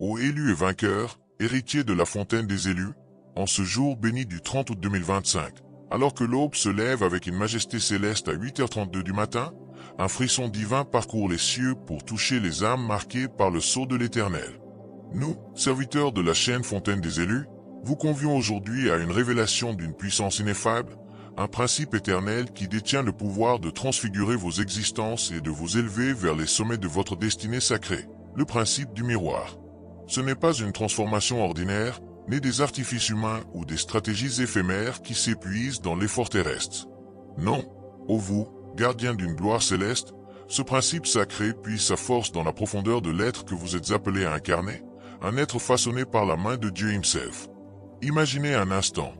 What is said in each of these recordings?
Ô élus et vainqueurs, héritiers de la fontaine des élus, en ce jour béni du 30 août 2025, alors que l'aube se lève avec une majesté céleste à 8h32 du matin, un frisson divin parcourt les cieux pour toucher les âmes marquées par le sceau de l'Éternel. Nous, serviteurs de la chaîne Fontaine des élus, vous convions aujourd'hui à une révélation d'une puissance ineffable, un principe éternel qui détient le pouvoir de transfigurer vos existences et de vous élever vers les sommets de votre destinée sacrée, le principe du miroir. Ce n'est pas une transformation ordinaire, ni des artifices humains ou des stratégies éphémères qui s'épuisent dans l'effort terrestre. Non, ô vous, gardiens d'une gloire céleste, ce principe sacré puise sa force dans la profondeur de l'être que vous êtes appelé à incarner, un être façonné par la main de Dieu himself. Imaginez un instant,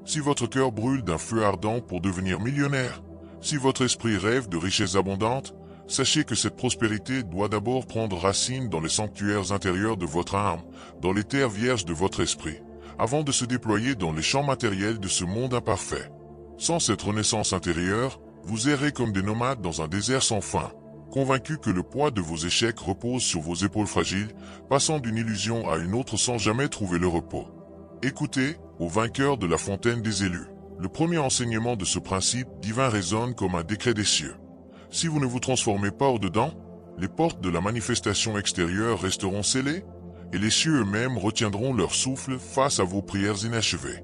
si votre cœur brûle d'un feu ardent pour devenir millionnaire, si votre esprit rêve de richesses abondantes, sachez que cette prospérité doit d'abord prendre racine dans les sanctuaires intérieurs de votre âme, dans les terres vierges de votre esprit, avant de se déployer dans les champs matériels de ce monde imparfait. Sans cette renaissance intérieure, vous errez comme des nomades dans un désert sans fin, convaincus que le poids de vos échecs repose sur vos épaules fragiles, passant d'une illusion à une autre sans jamais trouver le repos. Écoutez, aux vainqueurs de la fontaine des élus. Le premier enseignement de ce principe divin résonne comme un décret des cieux. Si vous ne vous transformez pas au-dedans, les portes de la manifestation extérieure resteront scellées, et les cieux eux-mêmes retiendront leur souffle face à vos prières inachevées.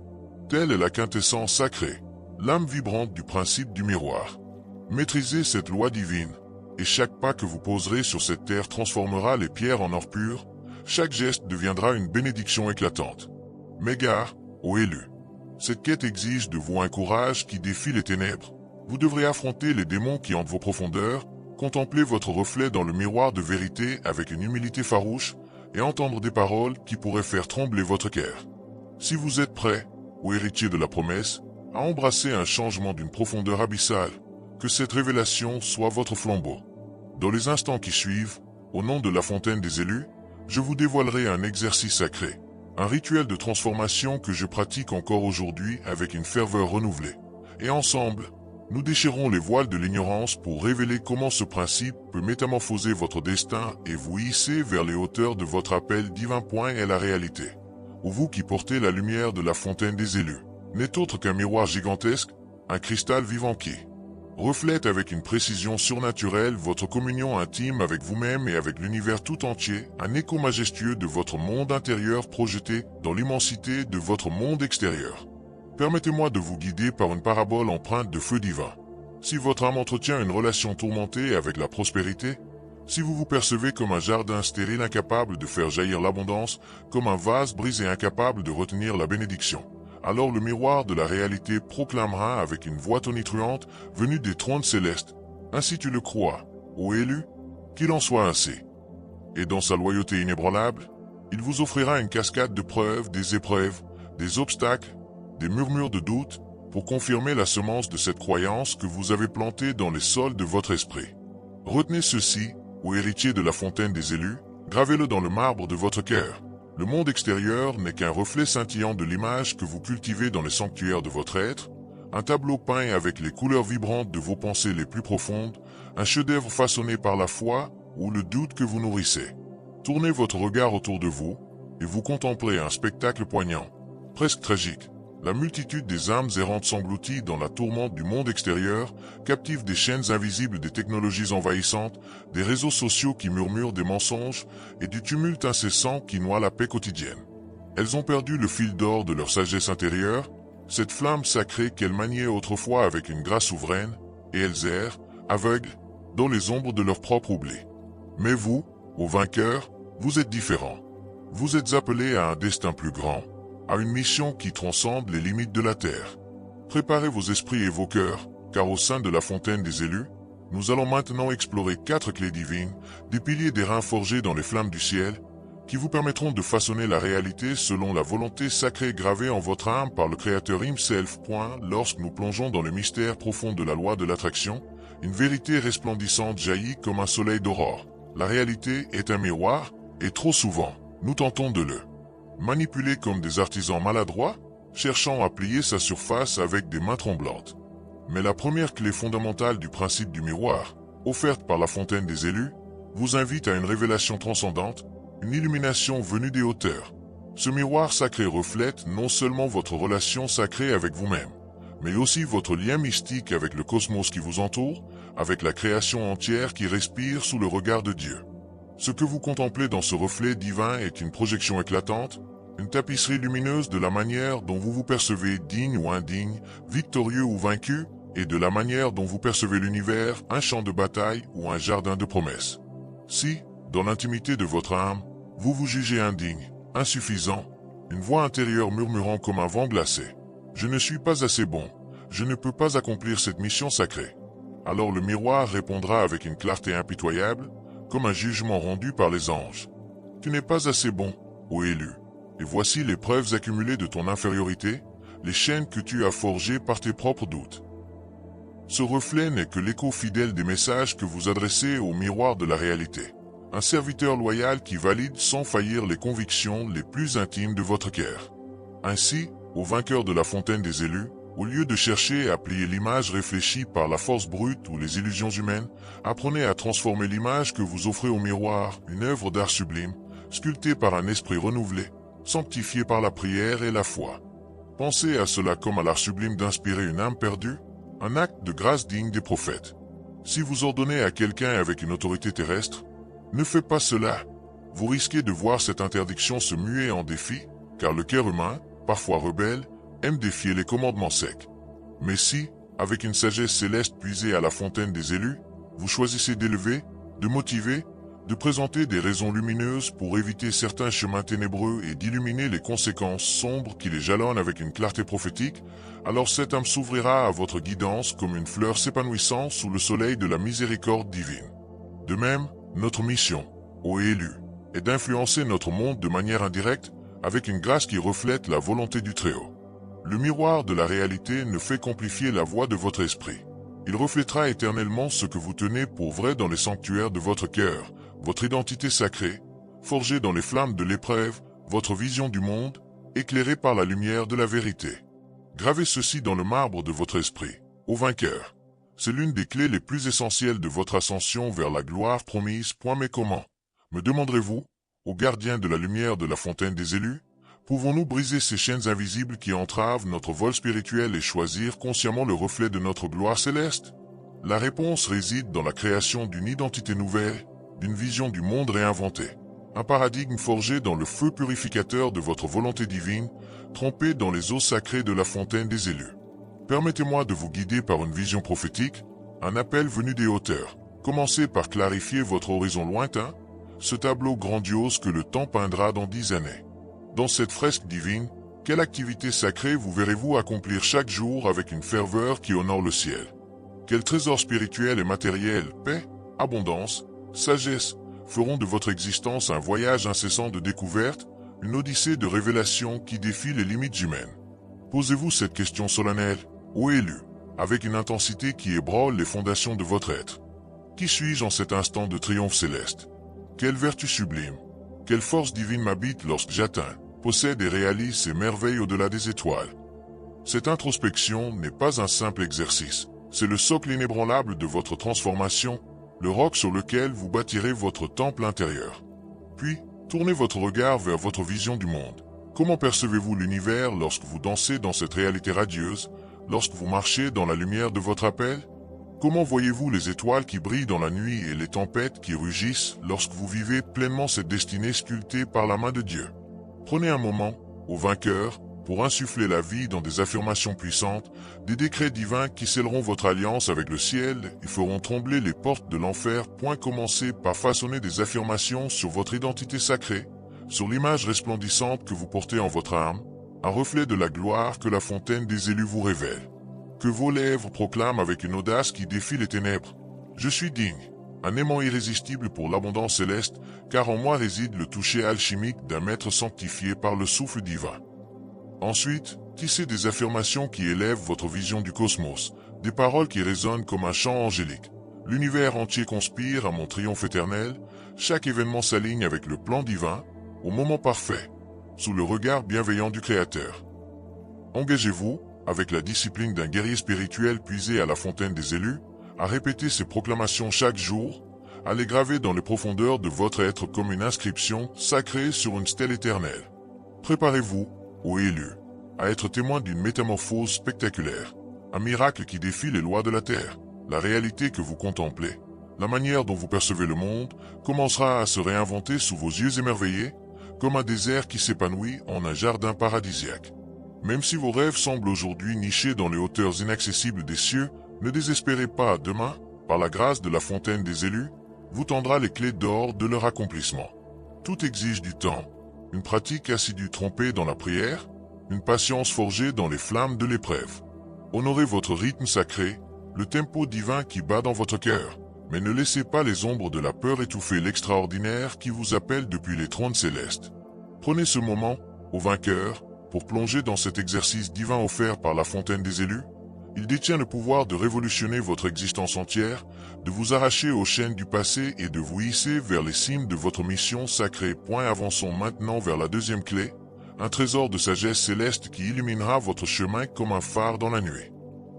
Telle est la quintessence sacrée, l'âme vibrante du principe du miroir. Maîtrisez cette loi divine, et chaque pas que vous poserez sur cette terre transformera les pierres en or pur, chaque geste deviendra une bénédiction éclatante. Mais gare, ô élus, cette quête exige de vous un courage qui défie les ténèbres. Vous devrez affronter les démons qui hantent vos profondeurs, contempler votre reflet dans le miroir de vérité avec une humilité farouche et entendre des paroles qui pourraient faire trembler votre cœur. Si vous êtes prêts, ô héritiers de la promesse, à embrasser un changement d'une profondeur abyssale, que cette révélation soit votre flambeau. Dans les instants qui suivent, au nom de la fontaine des élus, je vous dévoilerai un exercice sacré, un rituel de transformation que je pratique encore aujourd'hui avec une ferveur renouvelée. Et ensemble, nous déchirons les voiles de l'ignorance pour révéler comment ce principe peut métamorphoser votre destin et vous hisser vers les hauteurs de votre appel divin. Est la réalité. Ou vous qui portez la lumière de la fontaine des élus, n'est autre qu'un miroir gigantesque, un cristal vivant qui reflète avec une précision surnaturelle votre communion intime avec vous-même et avec l'univers tout entier, un écho majestueux de votre monde intérieur projeté dans l'immensité de votre monde extérieur. Permettez-moi de vous guider par une parabole empreinte de feu divin. Si votre âme entretient une relation tourmentée avec la prospérité, si vous vous percevez comme un jardin stérile incapable de faire jaillir l'abondance, comme un vase brisé incapable de retenir la bénédiction, alors le miroir de la réalité proclamera avec une voix tonitruante venue des trônes célestes. Ainsi tu le crois, ô élu, qu'il en soit ainsi. Et dans sa loyauté inébranlable, il vous offrira une cascade de preuves, des épreuves, des obstacles, des murmures de doute, pour confirmer la semence de cette croyance que vous avez plantée dans les sols de votre esprit. Retenez ceci, ô héritier de la fontaine des élus, gravez-le dans le marbre de votre cœur. Le monde extérieur n'est qu'un reflet scintillant de l'image que vous cultivez dans les sanctuaires de votre être, un tableau peint avec les couleurs vibrantes de vos pensées les plus profondes, un chef-d'œuvre façonné par la foi ou le doute que vous nourrissez. Tournez votre regard autour de vous, et vous contemplez un spectacle poignant, presque tragique. La multitude des âmes errantes s'englouties dans la tourmente du monde extérieur, captive des chaînes invisibles des technologies envahissantes, des réseaux sociaux qui murmurent des mensonges et du tumulte incessant qui noie la paix quotidienne. Elles ont perdu le fil d'or de leur sagesse intérieure, cette flamme sacrée qu'elles maniaient autrefois avec une grâce souveraine, et elles errent, aveugles, dans les ombres de leur propre oubli. Mais vous, ô vainqueurs, vous êtes différents. Vous êtes appelés à un destin plus grand, à une mission qui transcende les limites de la terre. Préparez vos esprits et vos cœurs, car au sein de la fontaine des élus, nous allons maintenant explorer 4 clés divines, des piliers d'airain forgés dans les flammes du ciel, qui vous permettront de façonner la réalité selon la volonté sacrée gravée en votre âme par le Créateur himself. Lorsque nous plongeons dans le mystère profond de la loi de l'attraction, une vérité resplendissante jaillit comme un soleil d'aurore. La réalité est un miroir, et trop souvent, nous tentons de le manipuler comme des artisans maladroits, cherchant à plier sa surface avec des mains tremblantes. Mais la première clé fondamentale du principe du miroir, offerte par la fontaine des élus, vous invite à une révélation transcendante, une illumination venue des hauteurs. Ce miroir sacré reflète non seulement votre relation sacrée avec vous-même, mais aussi votre lien mystique avec le cosmos qui vous entoure, avec la création entière qui respire sous le regard de Dieu. Ce que vous contemplez dans ce reflet divin est une projection éclatante, une tapisserie lumineuse de la manière dont vous vous percevez digne ou indigne, victorieux ou vaincu, et de la manière dont vous percevez l'univers, un champ de bataille ou un jardin de promesses. Si, dans l'intimité de votre âme, vous vous jugez indigne, insuffisant, une voix intérieure murmurant comme un vent glacé, « Je ne suis pas assez bon, je ne peux pas accomplir cette mission sacrée », alors le miroir répondra avec une clarté impitoyable, comme un jugement rendu par les anges. « Tu n'es pas assez bon, ô élu, et voici les preuves accumulées de ton infériorité, les chaînes que tu as forgées par tes propres doutes. » Ce reflet n'est que l'écho fidèle des messages que vous adressez au miroir de la réalité. Un serviteur loyal qui valide sans faillir les convictions les plus intimes de votre cœur. Ainsi, au vainqueur de la fontaine des élus, au lieu de chercher à plier l'image réfléchie par la force brute ou les illusions humaines, apprenez à transformer l'image que vous offrez au miroir, une œuvre d'art sublime, sculptée par un esprit renouvelé, sanctifié par la prière et la foi. Pensez à cela comme à l'art sublime d'inspirer une âme perdue, un acte de grâce digne des prophètes. Si vous ordonnez à quelqu'un avec une autorité terrestre, ne faites pas cela. Vous risquez de voir cette interdiction se muer en défi, car le cœur humain, parfois rebelle, aime défier les commandements secs. Mais si, avec une sagesse céleste puisée à la fontaine des élus, vous choisissez d'élever, de motiver, de présenter des raisons lumineuses pour éviter certains chemins ténébreux et d'illuminer les conséquences sombres qui les jalonnent avec une clarté prophétique, alors cette âme s'ouvrira à votre guidance comme une fleur s'épanouissant sous le soleil de la miséricorde divine. De même, notre mission, ô élus, est d'influencer notre monde de manière indirecte avec une grâce qui reflète la volonté du Très-Haut. Le miroir de la réalité ne fait qu'amplifier la voix de votre esprit. Il reflètera éternellement ce que vous tenez pour vrai dans les sanctuaires de votre cœur, votre identité sacrée, forgée dans les flammes de l'épreuve, votre vision du monde, éclairée par la lumière de la vérité. Gravez ceci dans le marbre de votre esprit, ô vainqueur. C'est l'une des clés les plus essentielles de votre ascension vers la gloire promise. Mais comment, me demanderez-vous, ô gardien de la lumière de la fontaine des élus, pouvons-nous briser ces chaînes invisibles qui entravent notre vol spirituel et choisir consciemment le reflet de notre gloire céleste? La réponse réside dans la création d'une identité nouvelle, d'une vision du monde réinventée, un paradigme forgé dans le feu purificateur de votre volonté divine, trempé dans les eaux sacrées de la fontaine des élus. Permettez-moi de vous guider par une vision prophétique, un appel venu des hauteurs. Commencez par clarifier votre horizon lointain, ce tableau grandiose que le temps peindra dans 10 années. Dans cette fresque divine, quelle activité sacrée vous verrez-vous accomplir chaque jour avec une ferveur qui honore le ciel? Quels trésors spirituels et matériels, paix, abondance, sagesse, feront de votre existence un voyage incessant de découverte, une odyssée de révélation qui défie les limites humaines? Posez-vous cette question solennelle, ô élu, avec une intensité qui ébranle les fondations de votre être. Qui suis-je en cet instant de triomphe céleste? Quelle vertu sublime, quelle force divine m'habite lorsque j'atteins, possède et réalise ces merveilles au-delà des étoiles? Cette introspection n'est pas un simple exercice, c'est le socle inébranlable de votre transformation, le roc sur lequel vous bâtirez votre temple intérieur. Puis, tournez votre regard vers votre vision du monde. Comment percevez-vous l'univers lorsque vous dansez dans cette réalité radieuse, lorsque vous marchez dans la lumière de votre appel? Comment voyez-vous les étoiles qui brillent dans la nuit et les tempêtes qui rugissent lorsque vous vivez pleinement cette destinée sculptée par la main de Dieu? Prenez un moment, ô vainqueur, pour insuffler la vie dans des affirmations puissantes, des décrets divins qui scelleront votre alliance avec le ciel et feront trembler les portes de l'enfer. Commencez par façonner des affirmations sur votre identité sacrée, sur l'image resplendissante que vous portez en votre âme, un reflet de la gloire que la fontaine des élus vous révèle. Que vos lèvres proclament avec une audace qui défie les ténèbres. Je suis digne, un aimant irrésistible pour l'abondance céleste, car en moi réside le toucher alchimique d'un maître sanctifié par le souffle divin. Ensuite, tissez des affirmations qui élèvent votre vision du cosmos, des paroles qui résonnent comme un chant angélique. L'univers entier conspire à mon triomphe éternel, chaque événement s'aligne avec le plan divin, au moment parfait, sous le regard bienveillant du Créateur. Engagez-vous, avec la discipline d'un guerrier spirituel puisé à la fontaine des élus, à répéter ces proclamations chaque jour, Allez graver dans les profondeurs de votre être comme une inscription sacrée sur une stèle éternelle. Préparez-vous, ô élus, à être témoin d'une métamorphose spectaculaire, un miracle qui défie les lois de la Terre. La réalité que vous contemplez, la manière dont vous percevez le monde, commencera à se réinventer sous vos yeux émerveillés, comme un désert qui s'épanouit en un jardin paradisiaque. Même si vos rêves semblent aujourd'hui nichés dans les hauteurs inaccessibles des cieux, ne désespérez pas, demain, par la grâce de la fontaine des élus, vous tendra les clés d'or de leur accomplissement. Tout exige du temps, une pratique assidue trempée dans la prière, une patience forgée dans les flammes de l'épreuve. Honorez votre rythme sacré, le tempo divin qui bat dans votre cœur, mais ne laissez pas les ombres de la peur étouffer l'extraordinaire qui vous appelle depuis les trônes célestes. Prenez ce moment, ô vainqueur, pour plonger dans cet exercice divin offert par la fontaine des élus. Il détient le pouvoir de révolutionner votre existence entière, de vous arracher aux chaînes du passé et de vous hisser vers les cimes de votre mission sacrée. Avançons maintenant vers la deuxième clé, un trésor de sagesse céleste qui illuminera votre chemin comme un phare dans la nuit.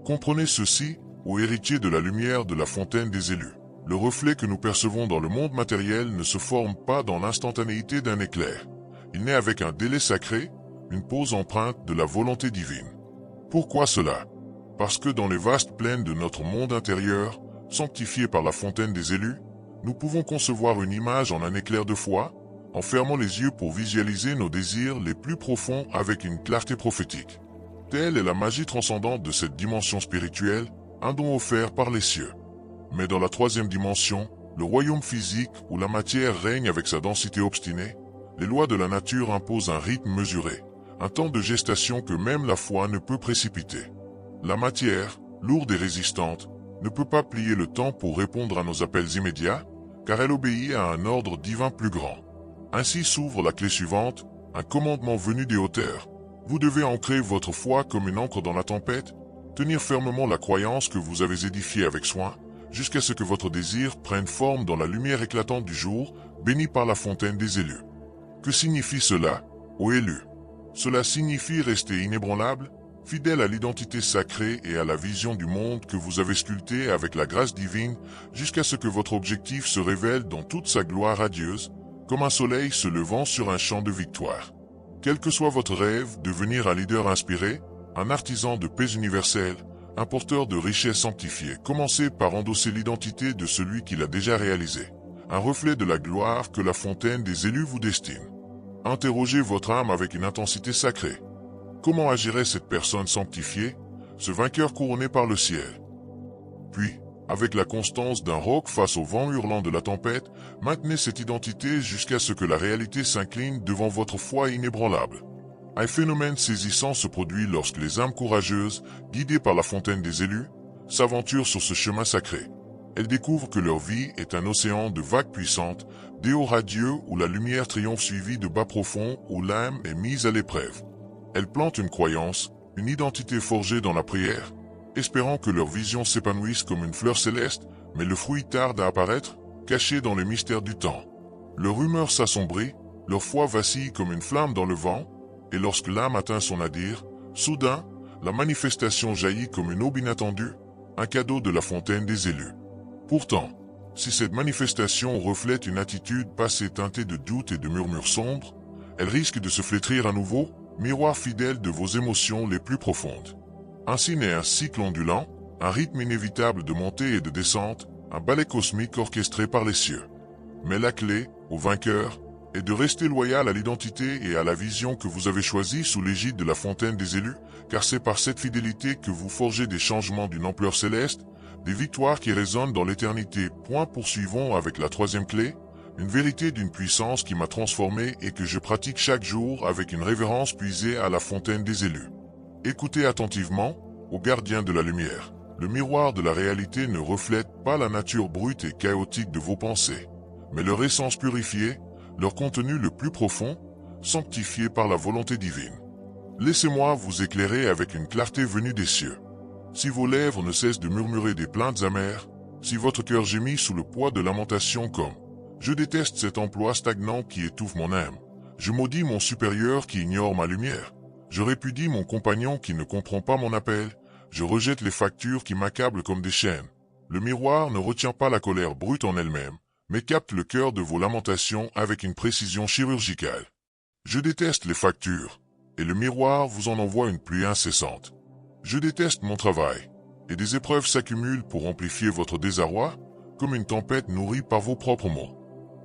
Comprenez ceci, ô héritier de la lumière de la fontaine des élus. Le reflet que nous percevons dans le monde matériel ne se forme pas dans l'instantanéité d'un éclair. Il naît avec un délai sacré, une pause empreinte de la volonté divine. Pourquoi cela? Parce que dans les vastes plaines de notre monde intérieur, sanctifié par la fontaine des élus, nous pouvons concevoir une image en un éclair de foi, en fermant les yeux pour visualiser nos désirs les plus profonds avec une clarté prophétique. Telle est la magie transcendante de cette dimension spirituelle, un don offert par les cieux. Mais dans la troisième dimension, le royaume physique où la matière règne avec sa densité obstinée, les lois de la nature imposent un rythme mesuré, un temps de gestation que même la foi ne peut précipiter. La matière, lourde et résistante, ne peut pas plier le temps pour répondre à nos appels immédiats, car elle obéit à un ordre divin plus grand. Ainsi s'ouvre la clé suivante, un commandement venu des hauteurs. Vous devez ancrer votre foi comme une encre dans la tempête, tenir fermement la croyance que vous avez édifiée avec soin, jusqu'à ce que votre désir prenne forme dans la lumière éclatante du jour, béni par la fontaine des élus. Que signifie cela, ô élus? Cela signifie rester inébranlable, fidèle à l'identité sacrée et à la vision du monde que vous avez sculptée avec la grâce divine, jusqu'à ce que votre objectif se révèle dans toute sa gloire radieuse, comme un soleil se levant sur un champ de victoire. Quel que soit votre rêve, devenir un leader inspiré, un artisan de paix universelle, un porteur de richesses sanctifiées, commencez par endosser l'identité de celui qui l'a déjà réalisé, un reflet de la gloire que la fontaine des élus vous destine. Interrogez votre âme avec une intensité sacrée. Comment agirait cette personne sanctifiée, ce vainqueur couronné par le ciel? Puis, avec la constance d'un roc face au vent hurlant de la tempête, maintenez cette identité jusqu'à ce que la réalité s'incline devant votre foi inébranlable. Un phénomène saisissant se produit lorsque les âmes courageuses, guidées par la fontaine des élus, s'aventurent sur ce chemin sacré. Elles découvrent que leur vie est un océan de vagues puissantes, des hauts radieux où la lumière triomphe suivie de bas profonds où l'âme est mise à l'épreuve. Elles plantent une croyance, une identité forgée dans la prière, espérant que leur vision s'épanouisse comme une fleur céleste, mais le fruit tarde à apparaître, caché dans les mystères du temps. Leur humeur s'assombrit, leur foi vacille comme une flamme dans le vent, et lorsque l'âme atteint son nadir, soudain, la manifestation jaillit comme une aube inattendue, un cadeau de la fontaine des élus. Pourtant, si cette manifestation reflète une attitude passée teintée de doute et de murmures sombres, elle risque de se flétrir à nouveau, miroir fidèle de vos émotions les plus profondes. Ainsi naît un cycle ondulant, un rythme inévitable de montée et de descente, un ballet cosmique orchestré par les cieux. Mais la clé, au vainqueur, est de rester loyal à l'identité et à la vision que vous avez choisie sous l'égide de la fontaine des élus, car c'est par cette fidélité que vous forgez des changements d'une ampleur céleste, des victoires qui résonnent dans l'éternité. Poursuivons avec la troisième clé, une vérité d'une puissance qui m'a transformé et que je pratique chaque jour avec une révérence puisée à la fontaine des élus. Écoutez attentivement, ô gardiens de la lumière. Le miroir de la réalité ne reflète pas la nature brute et chaotique de vos pensées, mais leur essence purifiée, leur contenu le plus profond, sanctifié par la volonté divine. Laissez-moi vous éclairer avec une clarté venue des cieux. Si vos lèvres ne cessent de murmurer des plaintes amères, si votre cœur gémit sous le poids de lamentations comme « Je déteste cet emploi stagnant qui étouffe mon âme. Je maudis mon supérieur qui ignore ma lumière. Je répudie mon compagnon qui ne comprend pas mon appel. Je rejette les factures qui m'accablent comme des chaînes. » Le miroir ne retient pas la colère brute en elle-même, mais capte le cœur de vos lamentations avec une précision chirurgicale. Je déteste les factures, et le miroir vous en envoie une pluie incessante. Je déteste mon travail, et des épreuves s'accumulent pour amplifier votre désarroi, comme une tempête nourrie par vos propres mots.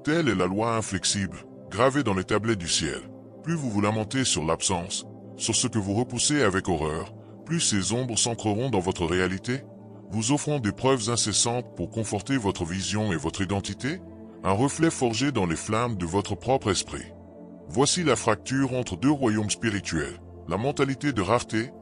Telle est la loi inflexible, gravée dans les tablettes du ciel. Plus vous vous lamentez sur l'absence, sur ce que vous repoussez avec horreur, plus ces ombres s'ancreront dans votre réalité, vous offrant des preuves incessantes pour conforter votre vision et votre identité, un reflet forgé dans les flammes de votre propre esprit. Voici la fracture entre deux royaumes spirituels, la mentalité de rareté,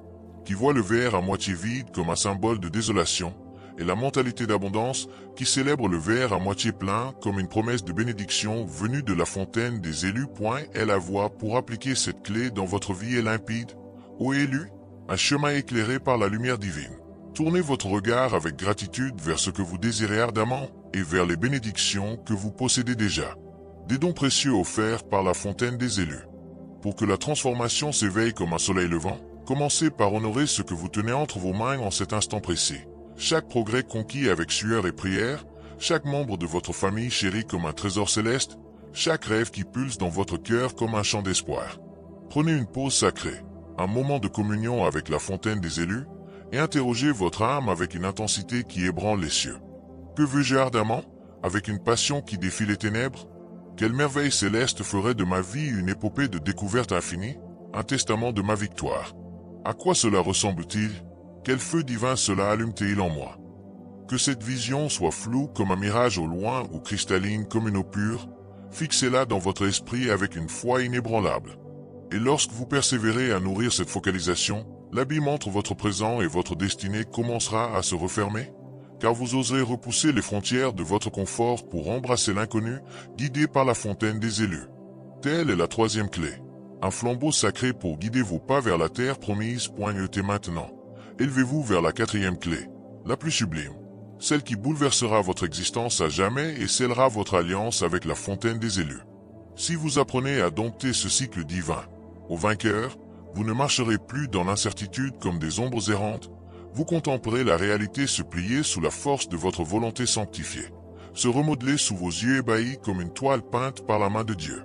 qui voit le verre à moitié vide comme un symbole de désolation, et la mentalité d'abondance, qui célèbre le verre à moitié plein comme une promesse de bénédiction venue de la fontaine des élus. Et la voie pour appliquer cette clé dans votre vie est limpide. Ô élus, un chemin éclairé par la lumière divine. Tournez votre regard avec gratitude vers ce que vous désirez ardemment et vers les bénédictions que vous possédez déjà. Des dons précieux offerts par la fontaine des élus. Pour que la transformation s'éveille comme un soleil levant, commencez par honorer ce que vous tenez entre vos mains en cet instant précis. Chaque progrès conquis avec sueur et prière, chaque membre de votre famille chéri comme un trésor céleste, chaque rêve qui pulse dans votre cœur comme un chant d'espoir. Prenez une pause sacrée, un moment de communion avec la fontaine des élus, et interrogez votre âme avec une intensité qui ébranle les cieux. Que veux-je ardemment, avec une passion qui défie les ténèbres? Quelle merveille céleste ferait de ma vie une épopée de découverte infinie, un testament de ma victoire? À quoi cela ressemble-t-il? Quel feu divin cela allume-t-il en moi? Que cette vision soit floue comme un mirage au loin ou cristalline comme une eau pure, fixez-la dans votre esprit avec une foi inébranlable. Et lorsque vous persévérez à nourrir cette focalisation, l'abîme entre votre présent et votre destinée commencera à se refermer, car vous oserez repousser les frontières de votre confort pour embrasser l'inconnu, guidé par la fontaine des élus. Telle est la troisième clé. Un flambeau sacré pour guider vos pas vers la terre promise. Et maintenant, élevez-vous vers la quatrième clé, la plus sublime, celle qui bouleversera votre existence à jamais et scellera votre alliance avec la fontaine des élus. Si vous apprenez à dompter ce cycle divin, au vainqueur, vous ne marcherez plus dans l'incertitude comme des ombres errantes, vous contemplerez la réalité se plier sous la force de votre volonté sanctifiée, se remodeler sous vos yeux ébahis comme une toile peinte par la main de Dieu.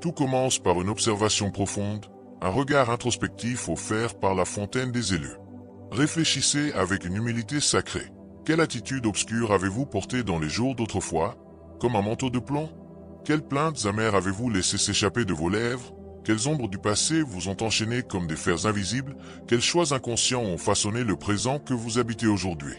Tout commence par une observation profonde, un regard introspectif offert par la fontaine des élus. Réfléchissez avec une humilité sacrée. Quelle attitude obscure avez-vous portée dans les jours d'autrefois, comme un manteau de plomb? Quelles plaintes amères avez-vous laissé s'échapper de vos lèvres? Quelles ombres du passé vous ont enchaîné comme des fers invisibles? Quels choix inconscients ont façonné le présent que vous habitez aujourd'hui?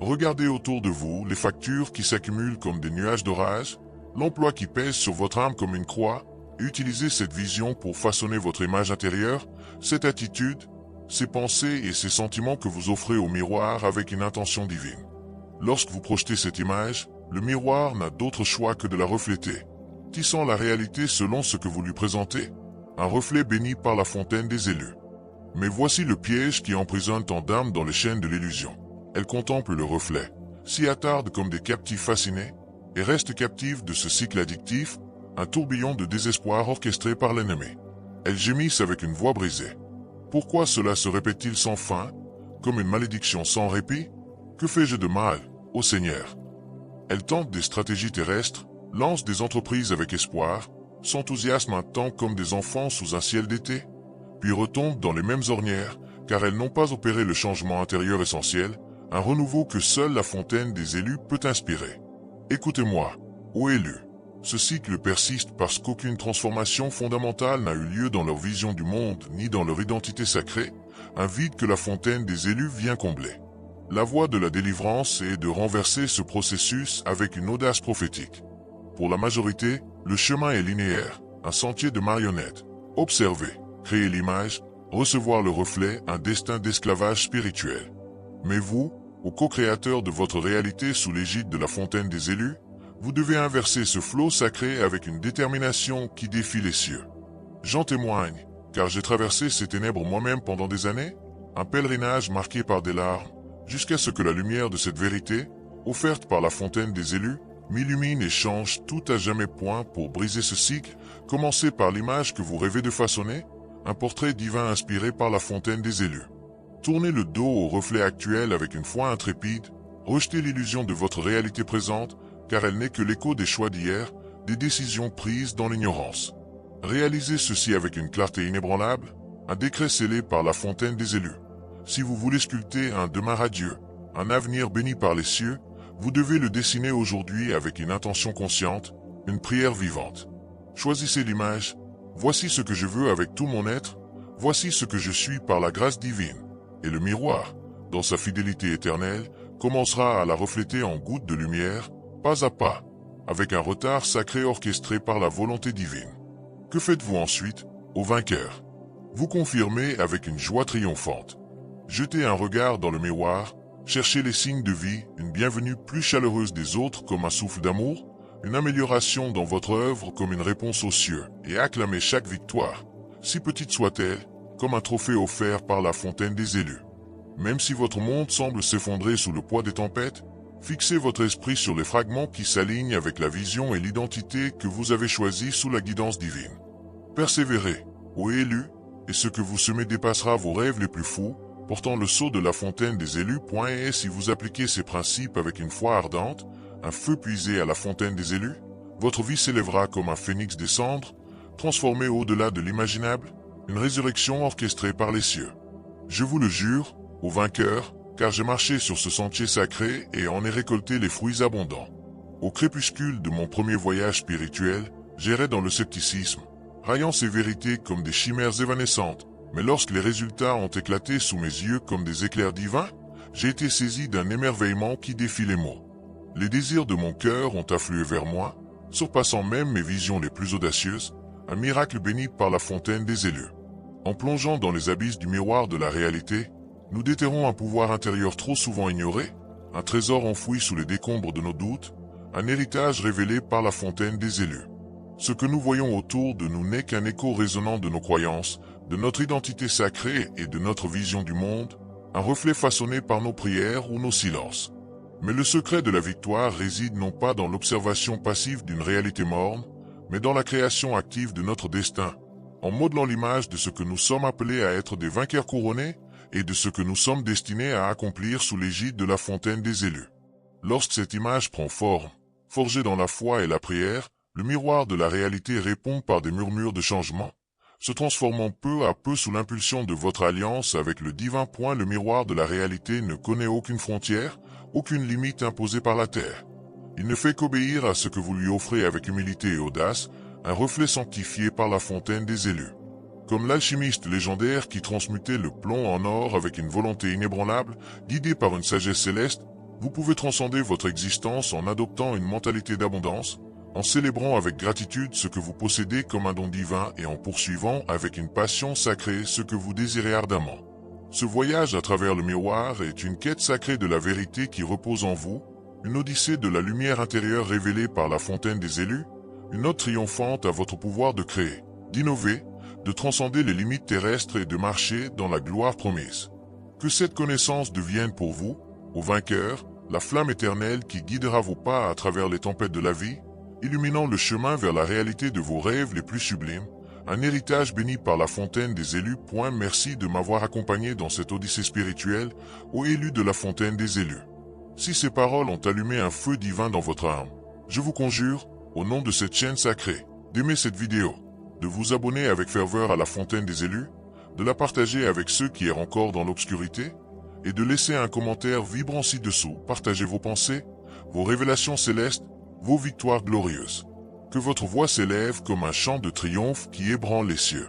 Regardez autour de vous les factures qui s'accumulent comme des nuages d'orage, l'emploi qui pèse sur votre âme comme une croix. Utilisez cette vision pour façonner votre image intérieure, cette attitude, ces pensées et ces sentiments que vous offrez au miroir avec une intention divine. Lorsque vous projetez cette image, le miroir n'a d'autre choix que de la refléter, tissant la réalité selon ce que vous lui présentez, un reflet béni par la fontaine des élus. Mais voici le piège qui emprisonne tant d'âmes dans les chaînes de l'illusion. Elles contemplent le reflet, s'y attardent comme des captifs fascinés, et restent captives de ce cycle addictif, un tourbillon de désespoir orchestré par l'ennemi. Elles gémissent avec une voix brisée. Pourquoi cela se répète-t-il sans fin, comme une malédiction sans répit? Que fais-je de mal, ô Seigneur? Elles tentent des stratégies terrestres, lancent des entreprises avec espoir, s'enthousiasment un temps comme des enfants sous un ciel d'été, puis retombent dans les mêmes ornières, car elles n'ont pas opéré le changement intérieur essentiel, un renouveau que seule la fontaine des élus peut inspirer. Écoutez-moi, ô élus. Ce cycle persiste parce qu'aucune transformation fondamentale n'a eu lieu dans leur vision du monde ni dans leur identité sacrée, un vide que la fontaine des élus vient combler. La voie de la délivrance est de renverser ce processus avec une audace prophétique. Pour la majorité, le chemin est linéaire, un sentier de marionnettes. Observer, créer l'image, recevoir le reflet, un destin d'esclavage spirituel. Mais vous, ô co-créateurs de votre réalité sous l'égide de la fontaine des élus, vous devez inverser ce flot sacré avec une détermination qui défie les cieux. J'en témoigne, car j'ai traversé ces ténèbres moi-même pendant des années, un pèlerinage marqué par des larmes, jusqu'à ce que la lumière de cette vérité, offerte par la fontaine des élus, m'illumine et change tout à jamais. Pour briser ce cycle, commencez par l'image que vous rêvez de façonner, un portrait divin inspiré par la fontaine des élus. Tournez le dos au reflet actuel avec une foi intrépide, rejetez l'illusion de votre réalité présente, car elle n'est que l'écho des choix d'hier, des décisions prises dans l'ignorance. Réalisez ceci avec une clarté inébranlable, un décret scellé par la fontaine des élus. Si vous voulez sculpter un demain radieux, un avenir béni par les cieux, vous devez le dessiner aujourd'hui avec une intention consciente, une prière vivante. Choisissez l'image. Voici ce que je veux avec tout mon être, voici ce que je suis par la grâce divine. Et le miroir, dans sa fidélité éternelle, commencera à la refléter en gouttes de lumière, pas à pas, avec un retard sacré orchestré par la volonté divine. Que faites-vous ensuite, ô vainqueur? Vous confirmez avec une joie triomphante. Jetez un regard dans le miroir, cherchez les signes de vie, une bienvenue plus chaleureuse des autres comme un souffle d'amour, une amélioration dans votre œuvre comme une réponse aux cieux, et acclamez chaque victoire, si petite soit-elle, comme un trophée offert par la fontaine des élus. Même si votre monde semble s'effondrer sous le poids des tempêtes, fixez votre esprit sur les fragments qui s'alignent avec la vision et l'identité que vous avez choisie sous la guidance divine. Persévérez, ô élus, et ce que vous semez dépassera vos rêves les plus fous, portant le sceau de la fontaine des élus. Et si vous appliquez ces principes avec une foi ardente, un feu puisé à la fontaine des élus, votre vie s'élèvera comme un phénix des cendres, transformé au-delà de l'imaginable, une résurrection orchestrée par les cieux. Je vous le jure, ô vainqueur, car j'ai marché sur ce sentier sacré et en ai récolté les fruits abondants. Au crépuscule de mon premier voyage spirituel, j'errais dans le scepticisme, raillant ces vérités comme des chimères évanescentes, mais lorsque les résultats ont éclaté sous mes yeux comme des éclairs divins, j'ai été saisi d'un émerveillement qui défie les mots. Les désirs de mon cœur ont afflué vers moi, surpassant même mes visions les plus audacieuses, un miracle béni par la fontaine des élus. En plongeant dans les abysses du miroir de la réalité, nous déterrons un pouvoir intérieur trop souvent ignoré, un trésor enfoui sous les décombres de nos doutes, un héritage révélé par la fontaine des élus. Ce que nous voyons autour de nous n'est qu'un écho résonnant de nos croyances, de notre identité sacrée et de notre vision du monde, un reflet façonné par nos prières ou nos silences. Mais le secret de la victoire réside non pas dans l'observation passive d'une réalité morne, mais dans la création active de notre destin, en modelant l'image de ce que nous sommes appelés à être des vainqueurs couronnés et de ce que nous sommes destinés à accomplir sous l'égide de la fontaine des élus. Lorsque cette image prend forme, forgée dans la foi et la prière, le miroir de la réalité répond par des murmures de changement, se transformant peu à peu sous l'impulsion de votre alliance avec le divin. Le miroir de la réalité ne connaît aucune frontière, aucune limite imposée par la terre. Il ne fait qu'obéir à ce que vous lui offrez avec humilité et audace, un reflet sanctifié par la fontaine des élus. Comme l'alchimiste légendaire qui transmutait le plomb en or avec une volonté inébranlable, guidé par une sagesse céleste, vous pouvez transcender votre existence en adoptant une mentalité d'abondance, en célébrant avec gratitude ce que vous possédez comme un don divin et en poursuivant avec une passion sacrée ce que vous désirez ardemment. Ce voyage à travers le miroir est une quête sacrée de la vérité qui repose en vous, une odyssée de la lumière intérieure révélée par la fontaine des élus, une ode triomphante à votre pouvoir de créer, d'innover, de transcender les limites terrestres et de marcher dans la gloire promise. Que cette connaissance devienne pour vous, ô vainqueurs, la flamme éternelle qui guidera vos pas à travers les tempêtes de la vie, illuminant le chemin vers la réalité de vos rêves les plus sublimes, un héritage béni par la fontaine des élus. Merci de m'avoir accompagné dans cette odyssée spirituelle, ô élus de la fontaine des élus. Si ces paroles ont allumé un feu divin dans votre âme, je vous conjure, au nom de cette chaîne sacrée, d'aimer cette vidéo, de vous abonner avec ferveur à la fontaine des élus, de la partager avec ceux qui errent encore dans l'obscurité, et de laisser un commentaire vibrant ci-dessous. Partagez vos pensées, vos révélations célestes, vos victoires glorieuses. Que votre voix s'élève comme un chant de triomphe qui ébranle les cieux.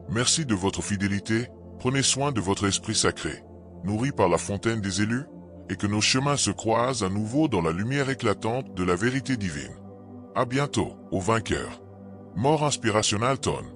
Merci de votre fidélité, prenez soin de votre esprit sacré, nourri par la fontaine des élus, et que nos chemins se croisent à nouveau dans la lumière éclatante de la vérité divine. À bientôt, aux vainqueurs. Mort inspirationnel Tone.